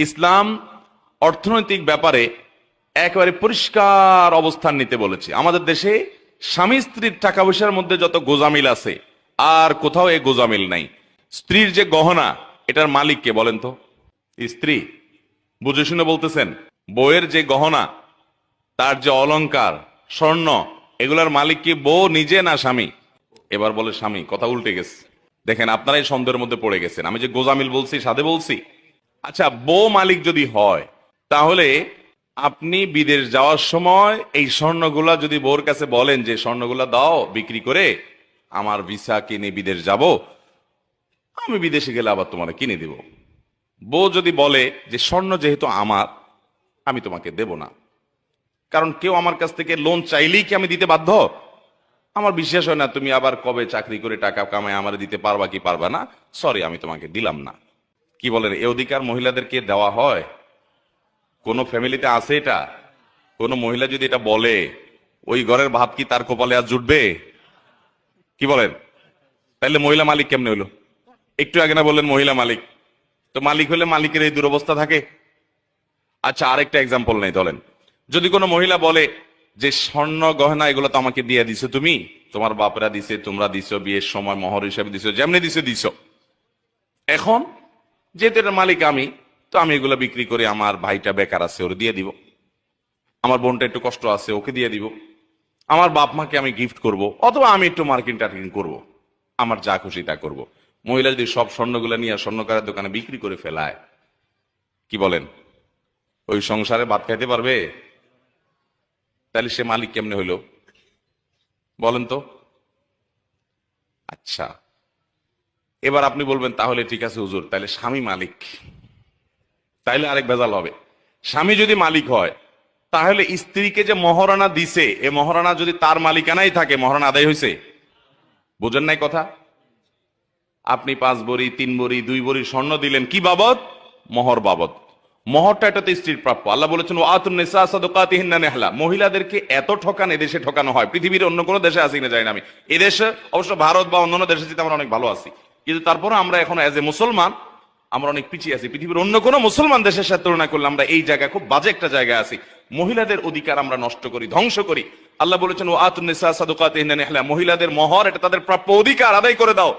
ইসলাম অর্থনৈতিক ব্যাপারে একেবারে পরিষ্কার অবস্থান নিতে বলেছে। আমাদের দেশে স্বামী স্ত্রীর টাকা পয়সার মধ্যে যত গোজামিল আছে আর কোথাও এই গোজামিল নাই। স্ত্রীর যে গহনা, এটার মালিক কে বলেন তো? স্ত্রী। বুঝে শুনে বলতেছেন? বউয়ের যে গহনা, তার যে অলংকার, স্বর্ণ, এগুলার মালিক কি বউ নিজে না স্বামী? এবার বলে স্বামী। কথা উল্টে গেছে। দেখেন, আপনারাই সন্দেহের মধ্যে পড়ে গেছেন। আমি যে গোজামিল বলছি সাধে বলছি? আচ্ছা, বউ মালিক যদি হয়, তাহলে আপনি বিদেশ যাওয়ার সময় এই স্বর্ণগুলা যদি বউর কাছে বলেন যে স্বর্ণগুলা দাও বিক্রি করে, আমার ভিসা কিনে বিদেশ যাব, আমি বিদেশে গেলে আবার তোমার কিনে দিব। বউ যদি বলে যে স্বর্ণ যেহেতু আমার, আমি তোমাকে দেব না, কারণ কেউ আমার কাছ থেকে লোন চাইলেই কি আমি দিতে বাধ্য? আমার বিশ্বাস হয় না তুমি আবার কবে চাকরি করে টাকা কামায় আমার দিতে পারবা কি পারবা না, সরি আমি তোমাকে দিলাম না। কি বলেন, এ অধিকার মহিলাদেরকে দেওয়া হয়? কোন ফ্যামিলিতে আছে এটা? কোন মহিলা যদি এটা বলে, ওই ঘরের ভাত কি তার কপালে আর জুটবে? কি বলেন? তাইলে মহিলা মালিক কেমনে হইলো? একটু আগে না বললেন মহিলা মালিক? তো মালিক হলে মালিকের এই দুরবস্থা থাকে? আচ্ছা, আরেকটা এক্সাম্পল নেই, ধরেন যদি কোনো মহিলা বলে যে স্বর্ণ গহনা এগুলো তো আমাকে দিয়ে দিছো তুমি, তোমার বাপরা দিছে, তোমরা দিছো, বিয়ের সময় মহর হিসাবে দিছো, যেমনি দিছো দিছো, এখন যেহেতু এটার মালিক আমি, তো আমি এগুলো বিক্রি করে আমার ভাইটা বেকার আছে ওর দিয়ে দিব, আমার বোনটা একটু কষ্ট আছে ওকে দিয়ে দিব, আমার বাপ মাকে আমি গিফট করব, অথবা আমি একটু মার্কিং টার্কিং করবো, আমার যা খুশি তা করব। মহিলা যদি সব স্বর্ণগুলো নিয়ে স্বর্ণকারের দোকানে বিক্রি করে ফেলায়, কি বলেন, ওই সংসারে ভাত খাইতে পারবে? তাহলে সে মালিক কেমনে হইল বলেন তো? আচ্ছা, এবার আপনি বলবেন তাহলে ঠিক আছে হুজুর, তাহলে স্বামী মালিক। তাইলে আরেক ভেজাল হবে। স্বামী যদি মালিক হয়, তাহলে স্ত্রীকে যে মহারণা দিছে, এ মহারণা যদি তার মালিকানাই থাকে, মহারণা আদায় হয়েছে? বুঝেন নাই কথা? আপনি 5 ভরি 3 ভরি 2 ভরি স্বর্ণ দিলেন, কি বাবদ? মোহর বাবদ। মোহরটা এটা তো স্ত্রীর প্রাপ্য। আল্লাহ বলেছেন ওয়াতুন নিসা সাদাকাতিহিন্না নিহলা। মহিলাদেরকে এত ঠকান এদেশে ঠকানো হয়, পৃথিবীর অন্য কোনো দেশে আছি কিনা জানি না আমি। এদেশে অবশ্য ভারত বা অন্যান্য দেশে যেতে আমরা অনেক ভালো আছি, কিন্তু তারপরে আমরা এখন এজ এ মুসলমান আমরা অনেক পিছিয়ে আছি। পৃথিবীর অন্য কোনো মুসলমান দেশের সাথে তুলনা করলে আমরা এই জায়গায় খুব বাজে একটা জায়গায় আছি। মহিলাদের অধিকার আমরা নষ্ট করি, ধ্বংস করি। আল্লাহ বলেছেন ওয়াতুন নিসা সাদাকাতিহিন্না নিহলা, মহিলাদের মোহর এটা তাদের প্রাপ্য অধিকার, আদায় করে দাও।